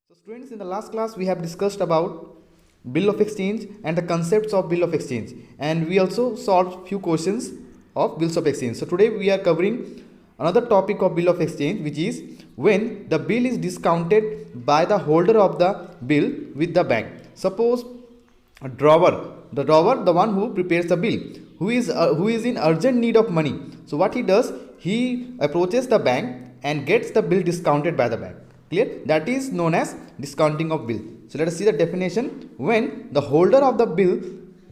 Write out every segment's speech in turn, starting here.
So students, in the last class we have discussed about bill of exchange and the concepts of bill of exchange, and we also solved few questions of bills of exchange. So today we are covering another topic of bill of exchange, which is when the bill is discounted by the holder of the bill with the bank. Suppose a drawer, the one who prepares the bill, who is in urgent need of money. So what he does, he approaches the bank and gets the bill discounted by the bank. Clear? That is known as discounting of bill. So let us see the definition. When the holder of the bill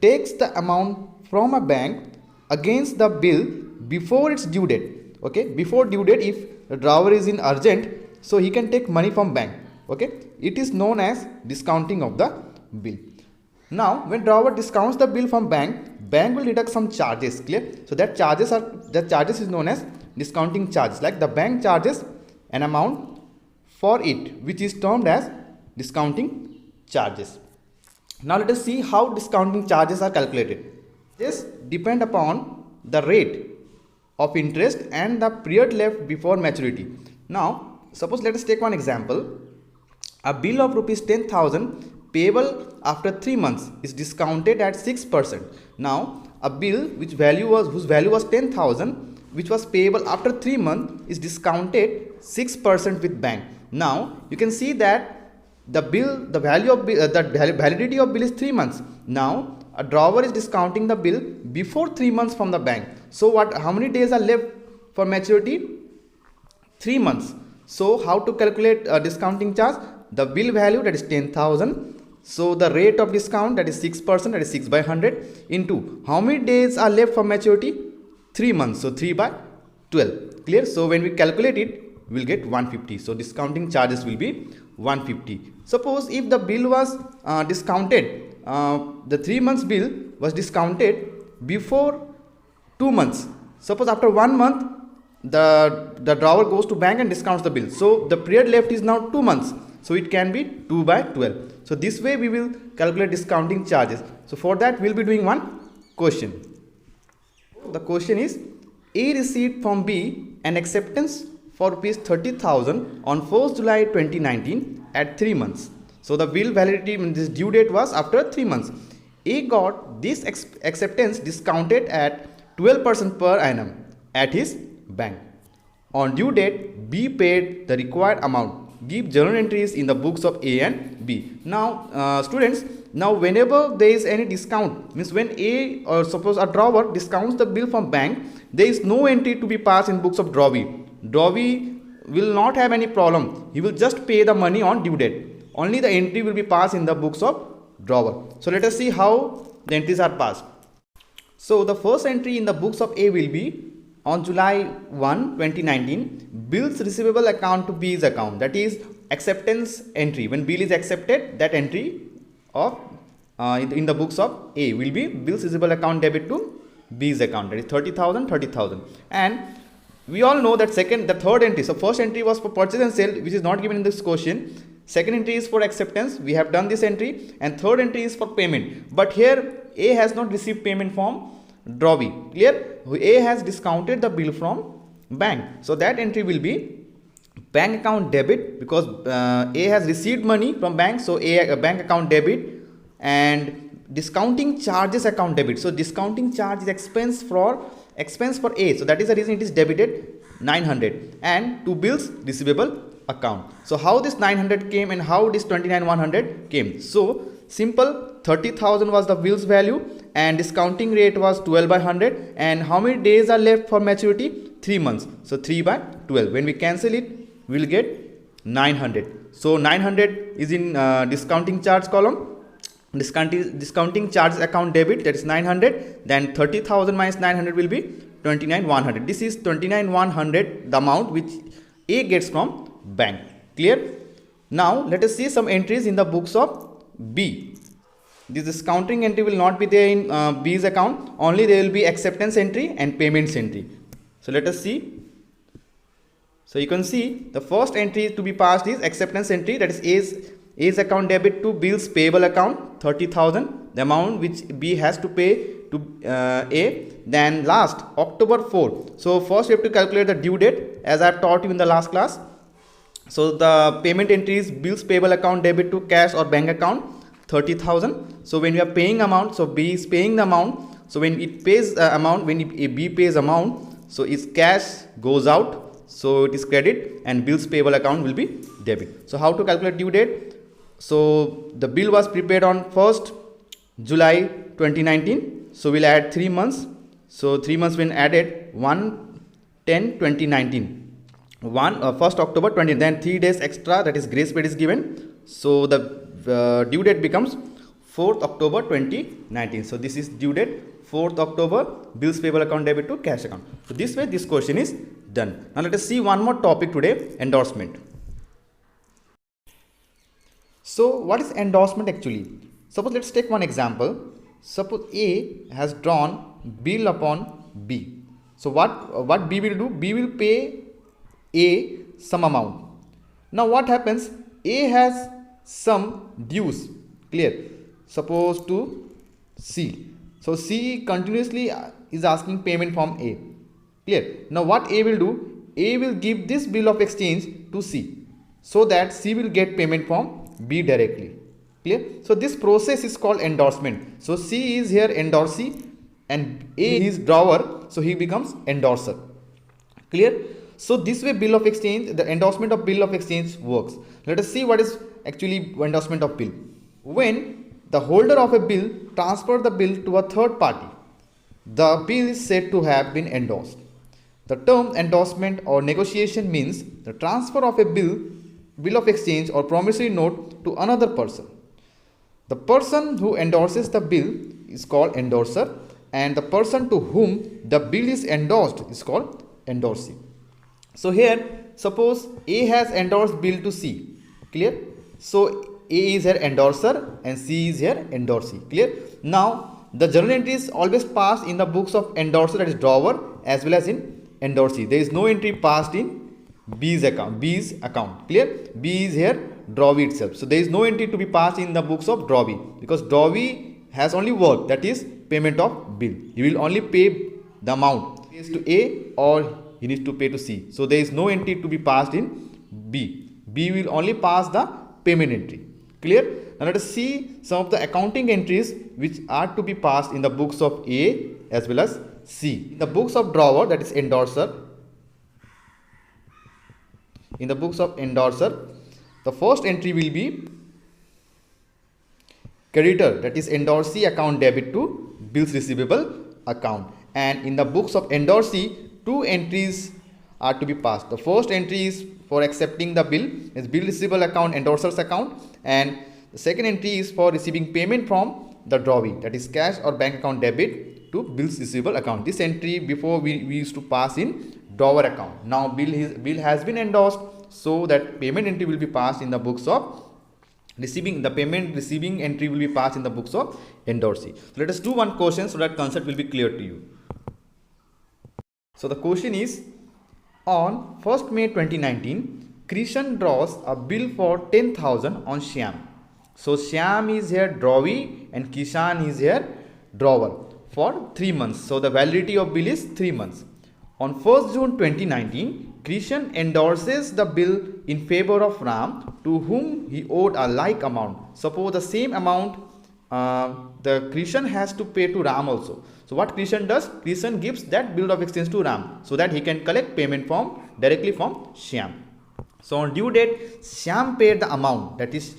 takes the amount from a bank against the bill before its due date. Okay, before due date, if the drawer is in urgent, so he can take money from bank. Okay, it is known as discounting of the bill. Now when drawer discounts the bill from bank will deduct some charges. Clear? So that charges is known as discounting charges. Like the bank charges an amount for it, which is termed as discounting charges. Now let us see how discounting charges are calculated. This depend upon the rate of interest and the period left before maturity. Now suppose let us take one example. A bill of rupees 10,000 payable after 3 months is discounted at 6%. Now a bill whose value was 10,000, which was payable after 3 months, is discounted 6% with bank. Now you can see that the validity of bill is 3 months. Now a drawer is discounting the bill before 3 months from the bank. So how many days are left for maturity? 3 months. So how to calculate discounting charge? The bill value, that is 10,000. So the rate of discount, that is 6%, that is 6 by 100, into how many days are left for maturity? 3 months. So 3 by 12. Clear? So when we calculate it, we will get 150. So discounting charges will be 150. Suppose if the bill was discounted, the 3 months bill was discounted before 2 months. Suppose after 1 month, the drawer goes to bank and discounts the bill. So the period left is now 2 months. So it can be 2 by 12. So this way we will calculate discounting charges. So for that we will be doing one question. The question is, A received from B an acceptance for rupees 30,000 on 1st July 2019 at 3 months. So the bill validity, this due date was after 3 months. A got this acceptance discounted at 12% per annum at his bank. On due date, B paid the required amount. Give journal entries in the books of A and B. Now students, now whenever there is any discount, means when A, or suppose a drawer discounts the bill from bank, there is no entry to be passed in books of drawee. Drawee will not have any problem. He will just pay the money on due date. Only the entry will be passed in the books of drawer. So let us see how the entries are passed. So the first entry in the books of A will be on July 1, 2019, bills receivable account to B's account. That is acceptance entry. When bill is accepted, that entry of in the books of A will be bills receivable account debit to B's account. That is 30,000, 30,000. And we all know that the third entry. So first entry was for purchase and sale, which is not given in this question. Second entry is for acceptance. We have done this entry. And third entry is for payment. But here A has not received payment from drawee. Clear? A has discounted the bill from bank. So that entry will be bank account debit, because A has received money from bank. So bank account debit, and discounting charges account debit. So discounting charge is expense for A. So that is the reason it is debited 900, and to bills receivable account. So how this 900 came and how this 29,100 came? So simple, 30,000 was the bills value and discounting rate was 12 by 100, and how many days are left for maturity? 3 months. So 3 by 12. When we cancel it, we will get 900. So 900 is in discounting charge column. Discounting charge account debit, that is 900. Then 30,000 minus 900 will be 29,100. This is 29,100, the amount which A gets from bank. Clear? Now let us see some entries in the books of B. This discounting entry will not be there in B's account. Only there will be acceptance entry and payments entry. So let us see. So you can see the first entry to be passed is acceptance entry, that is A's account debit to B's payable account 30,000, the amount which B has to pay to A. Then last, October 4. So first we have to calculate the due date, as I have taught you in the last class. So the payment entry is bills payable account debit to cash or bank account 30,000. So when you are paying amount, so B is paying the amount. So when it pays amount, when B pays amount, so its cash goes out, so it is credit, and bills payable account will be debit. So how to calculate due date? So the bill was prepared on 1st July 2019. So we'll add 3 months. So 3 months when added 1/10/2019. 1st October 20, then 3 days extra, that is grace period is given. So the due date becomes 4th October 2019. So this is due date 4th October, bills payable account debit to cash account. So this way this question is done. Now let us see one more topic today, endorsement. So what is endorsement actually? Suppose let's take one example. Suppose A has drawn bill upon B. So what B will do? B will pay A some amount. Now what happens? A has some dues, clear, suppose to C. So C continuously is asking payment from A, clear. Now what A will do? A will give this bill of exchange to C, so that C will get payment from B directly, clear. So this process is called endorsement. So C is here endorsee and A is drawer, so he becomes endorser, clear. So this way bill of exchange, the endorsement of bill of exchange works. Let us see what is actually endorsement of bill. When the holder of a bill transfers the bill to a third party, the bill is said to have been endorsed. The term endorsement or negotiation means the transfer of a bill of exchange or promissory note to another person. The person who endorses the bill is called endorser, and the person to whom the bill is endorsed is called endorsee. So here suppose A has endorsed bill to C, clear. So A is here endorser and C is here endorsee, clear. Now the journal entry is always passed in the books of endorser, that is drawer, as well as in endorsee. There is no entry passed in B's account, clear. B is here drawee itself. So there is no entry to be passed in the books of drawee, because drawee has only work, that is payment of bill. He will only pay the amount pays to A or he needs to pay to C. So there is no entry to be passed in B. B will only pass the payment entry, clear. Now let us see some of the accounting entries which are to be passed in the books of A as well as C. In the books of drawer, that is endorser, in the books of endorser, the first entry will be creditor, that is endorsee account debit to bills receivable account. And in the books of endorsee, 2 entries are to be passed. The first entry is for accepting the bill, is bill receivable account, endorser's account, and the second entry is for receiving payment from the drawee, that is cash or bank account debit to bills receivable account. This entry before we used to pass in drawer account. Now bill has been endorsed, so that payment entry will be passed in the books of receiving. The payment receiving entry will be passed in the books of endorsee. So let us do one question so that concept will be clear to you. So the question is, on 1st May 2019, Krishan draws a bill for 10,000 on Shyam. So Shyam is here drawee and Kishan is here drawer for 3 months. So the validity of bill is 3 months. On 1st June 2019, Krishan endorses the bill in favor of Ram, to whom he owed a like amount. Suppose the same amount the Krishan has to pay to Ram also. So what Krishan does? Krishan gives that bill of exchange to Ram, so that he can collect payment directly from Shyam. So on due date, Shyam paid the amount, that is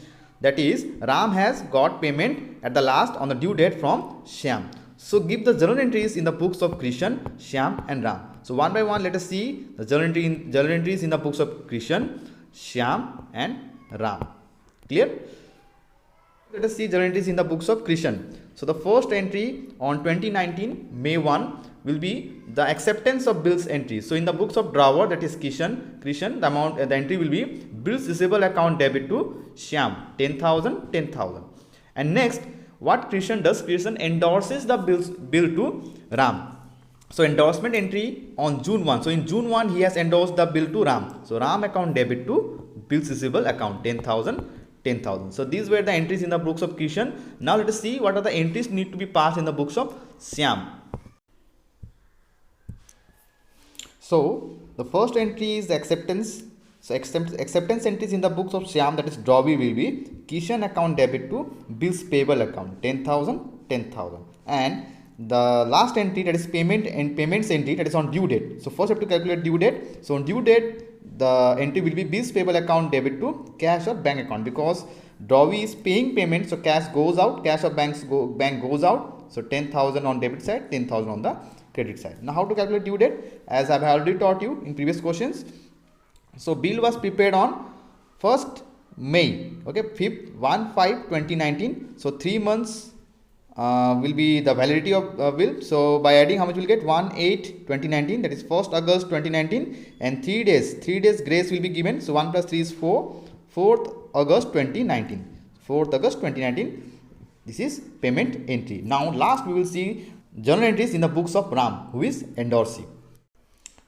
Ram has got payment at the last on the due date from Shyam. So give the journal entries in the books of Krishan, Shyam and Ram. So one by one let us see the journal entries in the books of Krishan, Shyam and Ram. Clear? Let us see journal entries in the books of Krishan. So the first entry on 2019 May 1 will be the acceptance of bills entry. So in the books of drawer, that is Krishan, the amount the entry will be bills receivable account debit to Shyam 10,000. And next, what Krishan does? Krishan endorses the bill to Ram. So endorsement entry on June 1. So in June 1 he has endorsed the bill to Ram. So Ram account debit to bills receivable account 10,000. So these were the entries in the books of Krishan. Now let us see what are the entries need to be passed in the books of Shyam. So the first entry is the acceptance. So acceptance entries in the books of Shyam, that is Drawby, will be Kishan account debit to bills payable account 10,000, 10,000. And the last entry, that is payment and payments entry, that is on due date. So first you have to calculate due date. So on due date, the entry will be bills payable account debit to cash or bank account, because Drawby is paying payment, so cash goes out, cash or bank goes out. So 10,000 on debit side, 10,000 on the credit side. Now how to calculate due date? As I have already taught you in previous questions. So bill was prepared on 1st May, okay, 5/5/2019. So 3 months will be the validity of bill. So by adding, how much will get? 1/8/2019, that is 1st August 2019, and 3 days grace will be given. So 1 plus 3 is 4, 4th August 2019, 4th August 2019. This is payment entry. Now last we will see journal entries in the books of Ram, who is endorsee.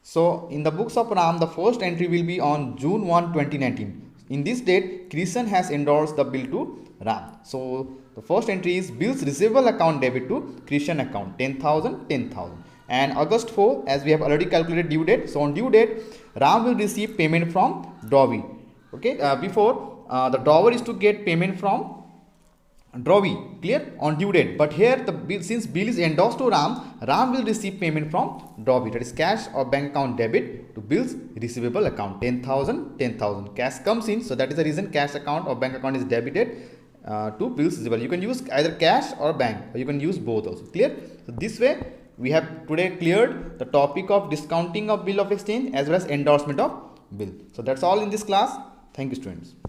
So in the books of Ram, the first entry will be on June 1, 2019. In this date, Krishan has endorsed the bill to Ram. So the first entry is bills receivable account debit to Krishan account 10,000, 10,000. And August 4, as we have already calculated due date. So on due date, Ram will receive payment from Drawby. Okay, before the drawer is to get payment from Drawby, clear, on due date. But here the bill, since bill is endorsed to Ram, Ram will receive payment from Drawby, that is cash or bank account debit to bills receivable account 10,000, 10,000. Cash comes in, so that is the reason cash account or bank account is debited to bills receivable. You can use either cash or bank, or you can use both also. Clear? So this way we have today cleared the topic of discounting of bill of exchange as well as endorsement of bill. So that's all in this class. Thank you, students.